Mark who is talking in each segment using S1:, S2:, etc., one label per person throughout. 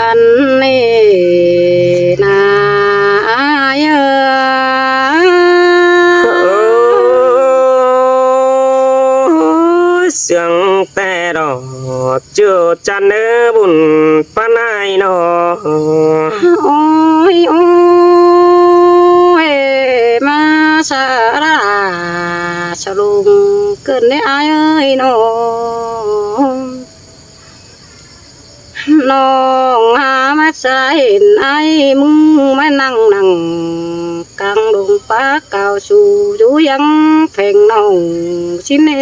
S1: อันนี้นาเยอ
S2: เสียงแต่ดอกเจอจันเนื้อบุญปานายนอ
S1: โอ้ยโอ้ยมาสาราสลุงเกินได้อายเอ้ยน้องหามาใส่ไอ้มึงมานั่งกลางดงป่าเก่าสู่อยู่ยังแฝงน้องชินเอ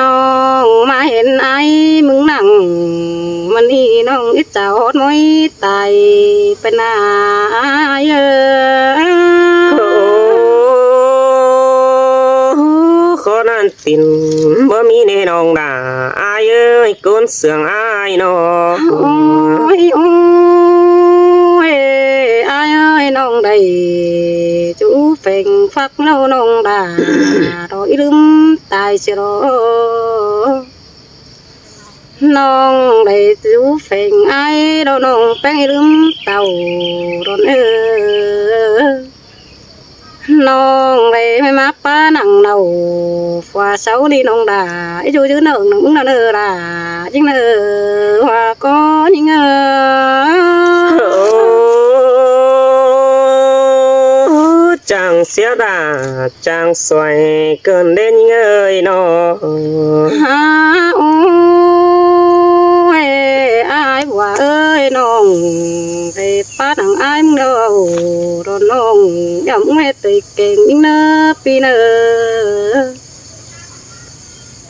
S1: น้องมาเห็นไอ้มึงนั่งมันนี่น้องอิจฉาฮอดม้อยตายเป็นอาเยอ
S2: ขอนั่นตินบ่มีแน่น้องด่าอายเอ้ยก้นเสืองอายนอ
S1: โอ้ยโอ้ยอายเอ้ยน้องได้จูเฟ่งฟักเล่าน้องด่ารอยลืมตายเสียรอน้องได้จูเฟ่งไอ้เราน้องแป้งลืมเต่าโดนน้องได้ไม่มาป้านังเนาว่าเสาđiน้องด่าไอ้จูchứ nợมึงnợด่าchính nợว่าก็ยิ่ง
S2: chàng xéo đà chàng xoay cơn đến ơi nó
S1: ôi ai quả ơi nong thì phát thằng ai đâu rồi nong dẫm nghe tì kèn những nơ pi nơ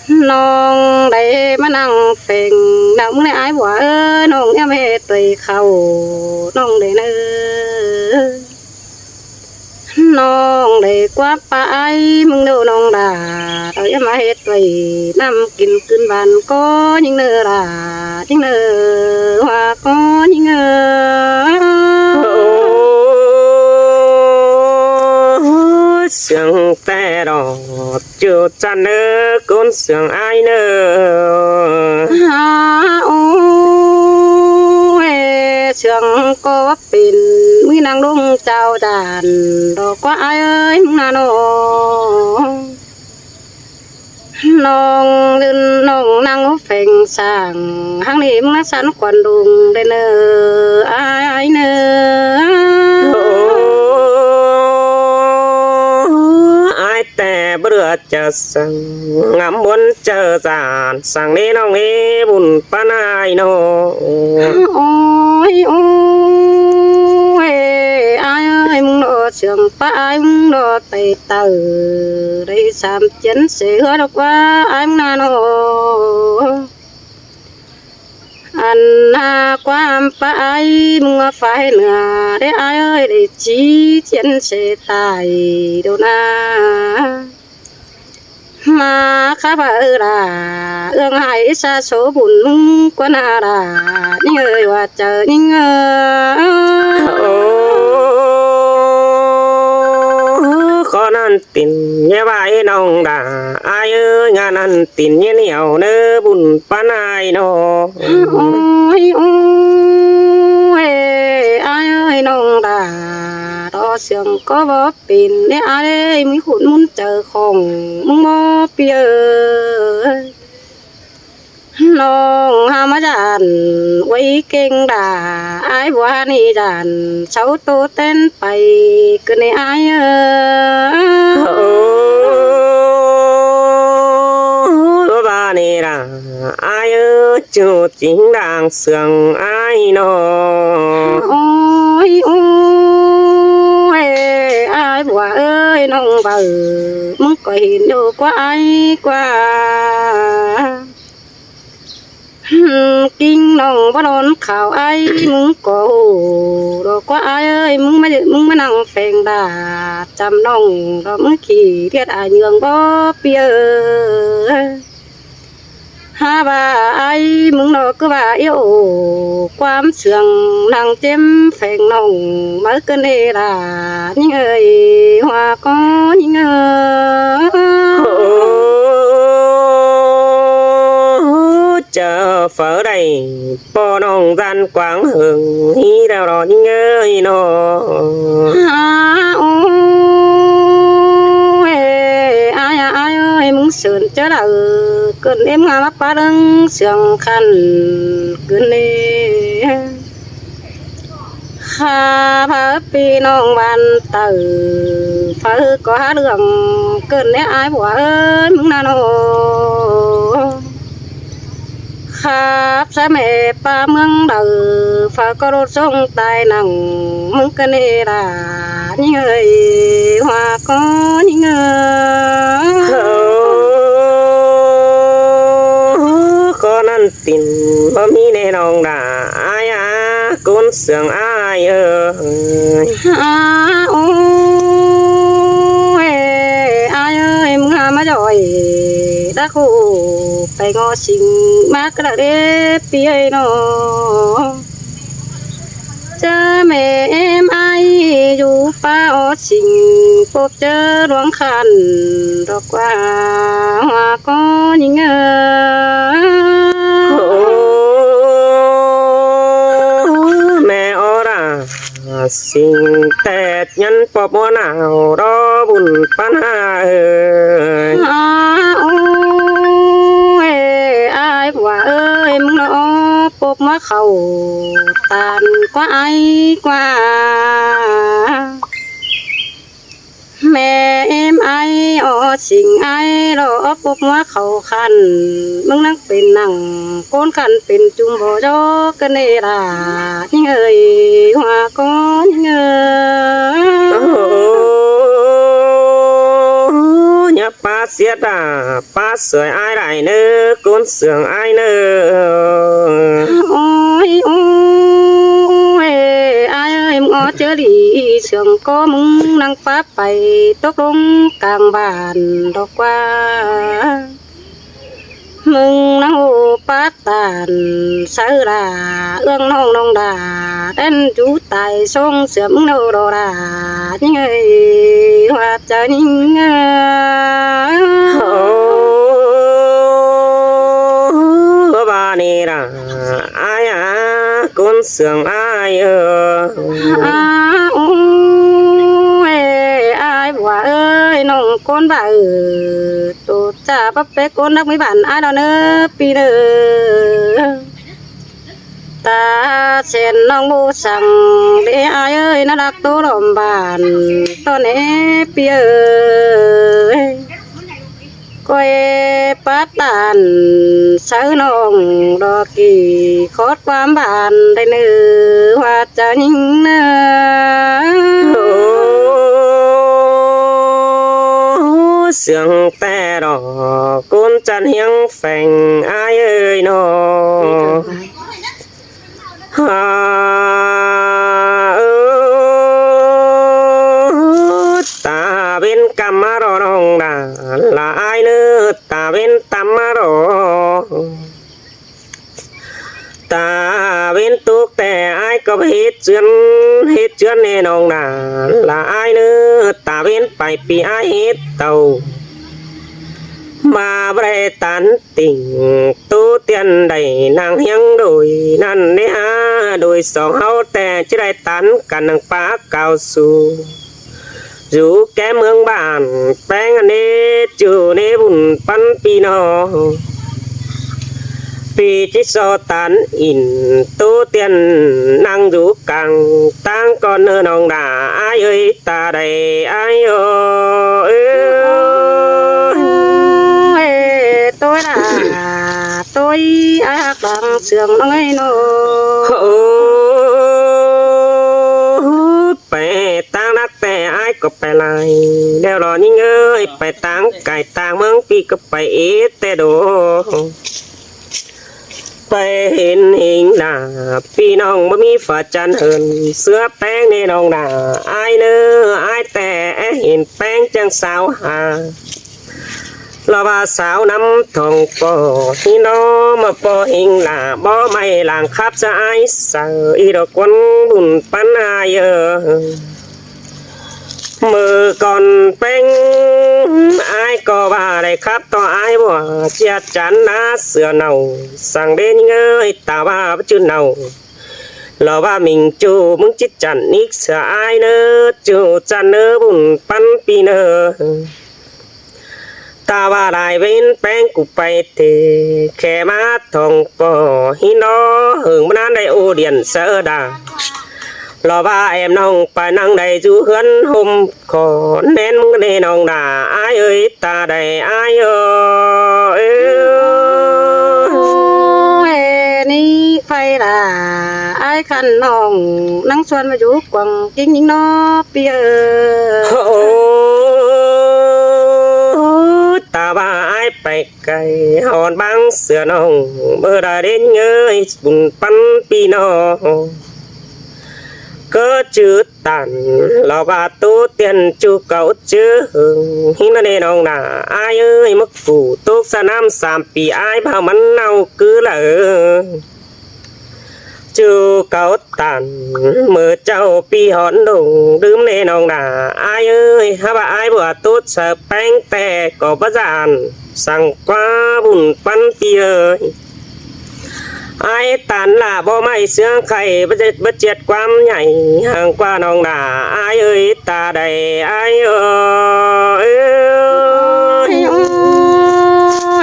S1: nong đây mà năng phèn đậm này ai quả ơi nong em nghe tì khâu nong đây nơน้องได้กว่าไปมึงเด้อน้องด่าเราอย่ามาเฮ็ดไว้น้ำกินขึ้นบ้านก็ยิ่งเด้อด่ายิ่งเด้อว่าก็ยิ่ง
S2: เสียงแต่ดอกเจอจันเด้อก้นเสียงอายเด้อ
S1: โอ้ยเสียงก็เป็นมือนางลงเจ้าจานดอกว่าอายเอ้ยมึงน่ะน้องเดินน้องนั่งเฟ่งสั่งหังนี้มึงน่ะสันควันดุงได้เนออายเนอ
S2: แต่เบื่อจะสั่งงามบนเจอจานสั่งนี้น้องนี้บุญปานายโน
S1: โอ้ยโอ้ยอายเอ้ยมึงโดดเสียงป้าอายมึงโดดไปเต่าได้สามเจ็ดเสือดอกว่าอายมึงน่าโนอันน่าความป้าอายมึงว่าไฟเหนือได้อายเอ้ยได้จีเจ็ดเสตายเดี๋ยวนะมาข้าพเอื้องหายซาโสบุญมึงกว่านาดานี่เอ้ยว่าเจอนี่
S2: ขอนั่นตินเย่าไว้น้องด่าอายเอ้ยงานนั่นตินเยี่ยเหนียวเนื้อบุญปานายโน
S1: โอ้ยโอ้ยอายเอ้ยน้องด่าเสียงก็บ่เป็นเนี่ยอะไรมีขุนมุนเจอของมึงบ่เปียน้องหามาจานไว้เก่งด่าไอ้บัวนี่จานเช้าโตเต้นไปก็ในไอ้
S2: บ้านนี่ล่ะอายจูจริงดังเสียงอายโน
S1: โอ้ยโอ้ยไอ้บัวเอ้ยน้องเบอมึงก็เห็นอยู่กว่าไอ้กว่ากิ้งน้องบ่โดนข่าวไอ้มึงก็ดอกว่าไอ้เอ้ยมึงมานั่งแฝงด่าจำน้องดอกมึงขี่เรียดอาเยืองบ่เปียฮาบ่าไอ้มึงดอกก็ว่าเอ้ความเสื่องนั่งเจ็มแฝงน้องมาเกินเอล่ะยิ่งเอ้ยว่าก็ยิ่ง
S2: phở đầy po nong gian quáng hưởng hi đào đỏ những ơi nó
S1: ai ơi muốn sườn chớ đầu cơn em ngà mắt ba đấng sườn khăn cơn đi ha phá pi nong ban tử phá có hát đường cơn nét ai bỏ ơi muốn na nô khắp sa mẹ pa mương đầu phá có đốt sông tai nằng mương cơn đi là những người hoa có những người
S2: con ăn tin bơ mi nè nong đà ai à con sương ai ơi
S1: ai ơi mương hà mà rồi đã khổ phải ngó xin má cái đê pi nó cha mẹ em ai dù pa ở xin bốp chớ loáng khăn đọc qua hoa có những
S2: mẹ ở ra xin tết nhân bóp mua nào đó buồn pan ơi
S1: ai quả ơi muốn nó bốp má khẩu tàn quá ai qua mẹ em ai ở xin ai đó bốp má khẩu khăn mừng năngเป็นนังcon khănเป็นจุ่มบ่cho cái này là những người hoa có những người
S2: nhà pa xiết à pa sưởi ai lại nữa con sương ai nữa
S1: ôi ôi ai ơi ngó chớ đi sương có mừng năng pháp bay tốc đông càng bàn đọc qua mừng năng hồ phát tàn sơ đà ương nông nông đà đến chú tài sông sớm nâu đồ đà những người hoa trời những
S2: bà nè là ai à con sương ai ơi
S1: ai quả ơi nông con bà ở tổ cha bắp bé con đắc mấy bạn ai đó nữa pi nữa ta sen nông bố sang để ai ơi nó đắc tô đom bàn to nè pi ơi coi bát tàn sớ nông đo kỳ khót quám bàn đây nữ hoa cha những
S2: sương te đỏ con chân hiang phèn ai ơi nó ta bên cam má đỏ nong đà là ai nữa ta bên tắm má đỏ ta bên tuốc tè ai có hết chuyên nè nong đà là ai nữa ta bên phải pi ai hết tàu mà bre tán tình tu tiền đầy nàng hiang đồi nan nè ha đồi song hao tè chỉ đại tán cả nàng phá cao su dù cái mương bản beng anh nè chú nè bùn pan pi nó pi chỉ so tán in tu tiền năng dù càng tăng con hơn ông đà ai ơi ta đây ai ơi
S1: tôi là tôi ác bằng sương nó ngay nó
S2: phải tăng đắc tè ai có phải lại đeo đó những ơi phải tăng cải tăng mương pi có phải ít tè đồ phải hình là pi nong mới mi phật chân hơn sữa beng nên nong là ai nữa ai tè hình beng chẳng sao hà lo ba sáu năm thòng bò thì nó mà bò hình là bò mày làng khắp ra ai sợ y đồ quân bùn pan ai มือก่อนเป็นอายก็ว่าได้ครับต่ออายว่าเจียจันนะเสือเนาสั่งเด่นเงยตาว่าชื่อเนาเราว่ามิงจูมึงจิตจันนิกเสืออายเนอจูจันเนอบุญปันปีเนอตาว่าได้เว้นแป้งกูไปเตแค่มาทองปอฮินอหึงมันนั้นได้โอเดียนเสือดารอว่าแอมน้องไปนั่งได้จูเฮือนห่มขอแน่นมึงได้น้องด่าอายเอ้ยตาได้อายเอ้ย
S1: นี่ไฟล่ะไอ้ขันน้องนั่งชวนมาอยู่กวางจริงจริงเนาะเปีย
S2: โอ้ตาว่าอายไปไกลหอนบางเสือน้องเมื่อได้เด่นเงยบุญปันปีน้องก็จืดตันเราว่าตู้เตียนจูเก่าจื้อหึงหินในน้องนาอายเอ้ยมักกูตุกสนาม3 ปีอายพามันเน่าคือละจูเก่าตันเมื่อเจ้าปีหอนดงดื่มในน้องนาอายเอ้ยฮะว่าอายบัวตุ๊ดเสิร์ฟแป้งแต่ก็ประจานสั่งกว่าบุญปันปีเอ้ยไอ้ตันล่ะบ่ไม่เสือไข่บ่เจ็ดความใหญ่ห่างกว่าน้องด่าไอ้เอ้ยตาใดไอ้เอ้ย
S1: โอ้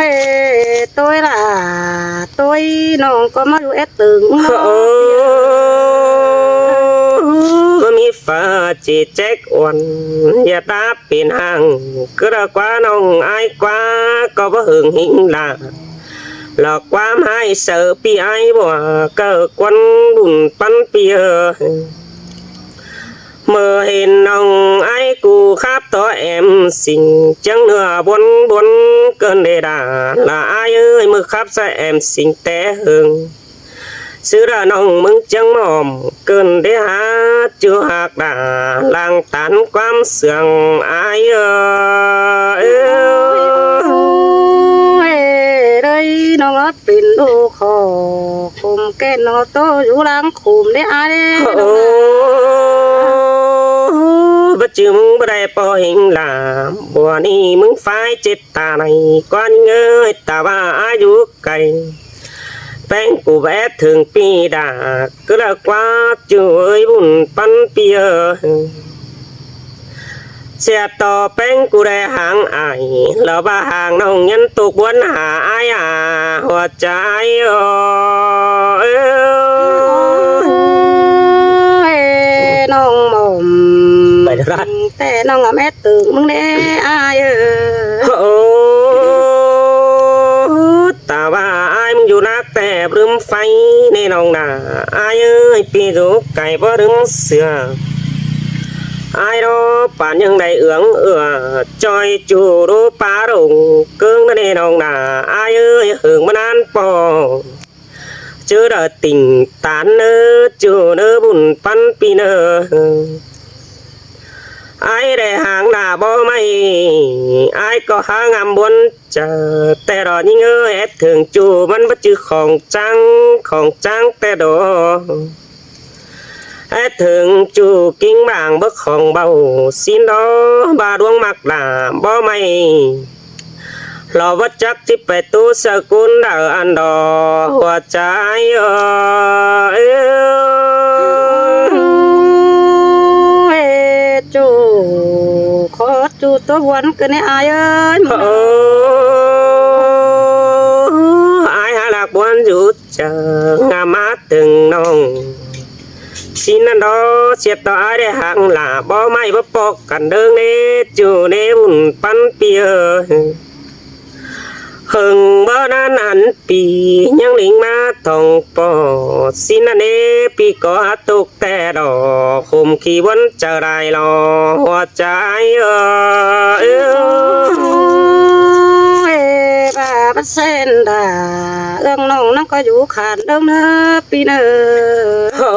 S1: ยตัวล่ะตัวน้องก็มาอยู่เอ็ดตึง
S2: โอ้มีฟ้าจีแจ๊กอ่อนอย่าตาเป็นห่างก็ระกว่าน้องไอ้กว่าก็บ่หึงหิงล่ะหลอกความให้เสือปีไอ้บ่เกิดควันบุญปันปีเมื่อเห็นน้องไอ้กูครับตัวแอมสิ่งจังเนื้อบนเกินเดดาละไอ้เอ้ยมือครับใส่แอมสิ่งแต่หึงซื้อละน้องมึงจังมอมเกินเดหาจูหักด่าลางตันความเสื่องไอ้เอ้ย
S1: เลยน้องเป็นลูกขอคุมแก่นน้องโตอยู่หลังคุมได้อาเด้
S2: โอ้บัดจืมึงบ่ได้ปอหิงลามบัวนี้มึงฝ่ายเจ็ดตาในก้อนเงยตาว่าอายุไกลแป้งกูแวะถึงปีดาก็ละกว่าจุ้ยบุญปันปีเสียต่อแป้งกูได้ห่างอายแล้วบ้าห่างน้องยันตกบนหาอายหัวใจ
S1: น้องหม่อม
S2: ไปรัด
S1: แต่น้องแม่ตึงมึงเด้อาย
S2: โอ้ตาว่าอายมึงอยู่นักแต่บรึมไฟในน้องนาอายเอ้ยปีดูไก่บ่รึมเสืออายรอป่านยังได้เอื้องจอยจูรูปารงเกิงในน้องนาอายเอ้ยหึงมานานปอเจอได้ติ่งตานเนอจูเนอบุญปันปีเนอไอ้ได้ห่างหน้าบ่ไม่ไอ้ก็หางามบนเจอแต่รอยิ่งเอ้ยถึงจูมันบ่จือของจังแต่ดอไอ้ถึงจูกิ้งบางบ่ของเบาสินดอบาดวงมักหน้าบ่ไม่รอว่าจักที่ไปตู้สกุลดาอันดอหัวใจ
S1: จูขอจูตัววันกันในอายเอ้ย
S2: โอ้อายหาหลักบวนอยู่เจองามาตึงน้องสินันดอเสียต่ออายได้ห่างหลาบ่ไม่บ่ปอกกันเดิงเนจูเนบุญปันเปียหึงบ่นานอันปียังลิงมาทองปอสินันเนปีก็ตกแต่ดอกคุมขี้วันจะได้รอหัวใจ
S1: บ้าเส้นดาเอื้องน้องนั่งก็อยู่ขาดเดิมเนอปีเนอ
S2: โอ้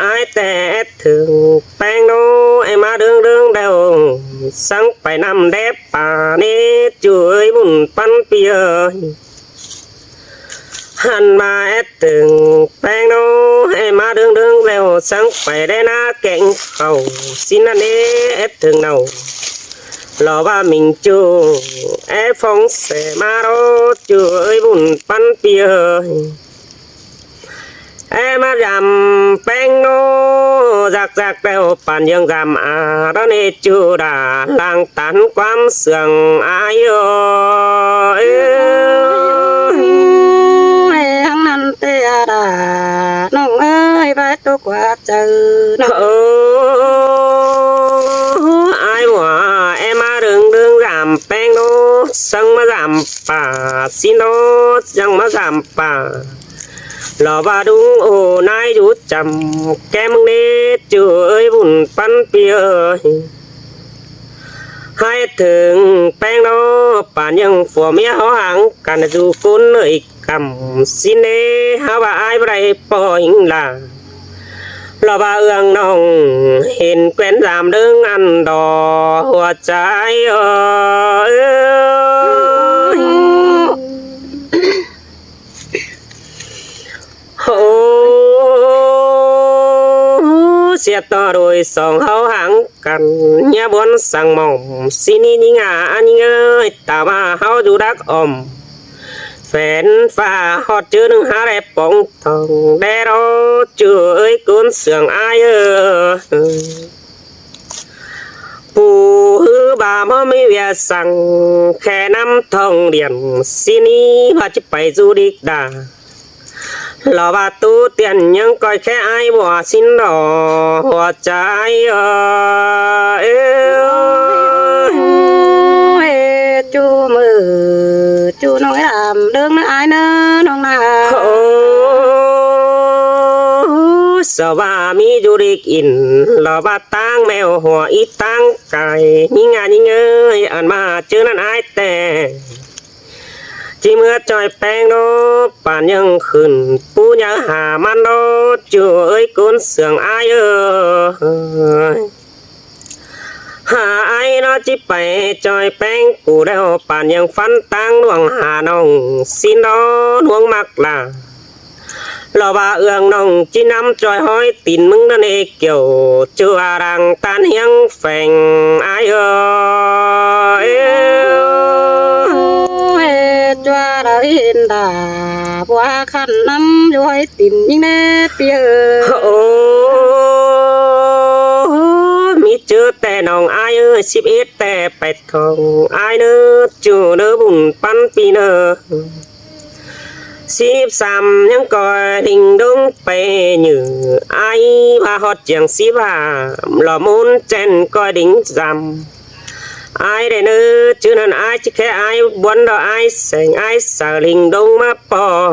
S2: อายแต่ถึงแป้งโนไอมาเรื่องเดาสั่งไปนำเด็บป่านี้จุ้ยบุญปันเปีย หันมาแอดถึงแป้งโนให้มาเรื่องเร็วสังไปได้นะแก่งเขาสินันเอแอดถึงเนารอว่ามิงจูแอฟงเสมาโรจูเอ้ยบุญปันเปียแอมายำแป้งโนจากเร็วปันยังจำดอนเอจูดาลางตันความเสื่องอาย
S1: นั้นเตียดาน้องเอ้ยไปตัวกว่าเจอน้อง
S2: อายว่าแอมาเรื่องรำแป้งโนสังมารำป่าสิโนยังมารำป่าหล่อบาดุงโอนายจุดจำแกมึงเนจือเอ้ยบุญปันเปียให้ถึงแป้งโนป่านยังฝัวเมียเขาหังกันดูกุนเอ้ยกำสิเนหาว่าอายไรปอหิงลาหล่อบาเอื้องน้องเห็นแกวนรามเดิงอันดอหัวใจโอ้เสียต่อโดยสองเขาหังกันยาบนสั่งหม่อมสินี่นี่งาอันเงยตามาเขาดูดักอมแฟนฟ้าฮอดจื้อหนึ่งหาแรปองทองแดรอจื้อเอ้ยกุนเสื่องอายปู่ฮือบาม่ไม่เวียสั่งแค่น้ำทองเดียนสินี่พาจะไปจูดิกดาหล่อบาตูเตียนยังก้อยแค่ไอ้บัวสินดอหัวใจ
S1: จูมือจูน้องไอ้ดำเดิงน้าไอ้เนื้อน้องนา
S2: สวามีจูดิกอินหล่อบาตั้งแมวหัวอีตั้งไก่ยิ่งงานยิ่งเอ้ยอ่านมาเจอนั่นไอ้แต่จีเมื่อจอยแป้งโนป่านยังขึ้นปูยังหามันโนจูเอ้ยกุนเสื่องอายหาไอ้นอจิไปจอยแป้งกูแล้วป่านยังฟันตั้งดวงหาน้องสินดอดวงมักลาหล่อบาเอื้องน้องจีน้ำจอยห้อยตินมึงนั่นเองเกี่ยวจูอารังตันยังแฝงอาย
S1: จัวเราเห็นดาบัวขันน้ำย้อยติ่มยิ่งแน่เปีย
S2: โอ้มีเจอแต่น้องอาย11แต่เป็ดของอายเนอจูเนอบุญปันปีเนอ13ยังก่อยดิ่งดงไปหยืออายพาฮอดจัง15หล่อมุนเจนก่อยดิ่งจำai đây nữa chứ nên ai chỉ khi ai muốn đó ai sành ai sợ linh đông mà bỏ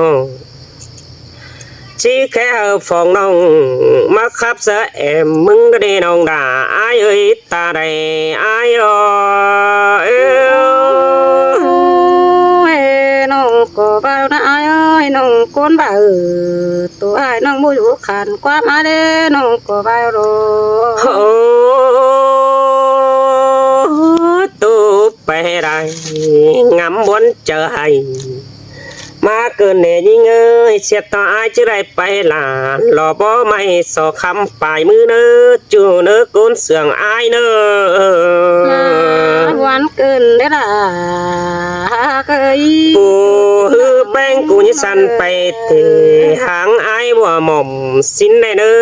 S2: chỉ khi ở phòng nông mà khắp giờ em mừng cái đi nông đà ai ơi ta đây ai
S1: nông có bao na ai ơi nông con bảo tụi ai nông mua vũ khăn quá má đê nông có bao rồi
S2: tuไปได้งำบนเจอให้มาเกินเนี่ยยิ่งเอ้ยเสียต่ออายจะได้ไปหลานหล่อบ่ไม่สอคำปลายมือเนอจูเนอกุนเสื่องอายเนอ
S1: วันเกินได้ล่ะเคย
S2: ปูฮือแป้งกูยิ่สันไปเตหางอายบ่หม่อมสินได้เนอ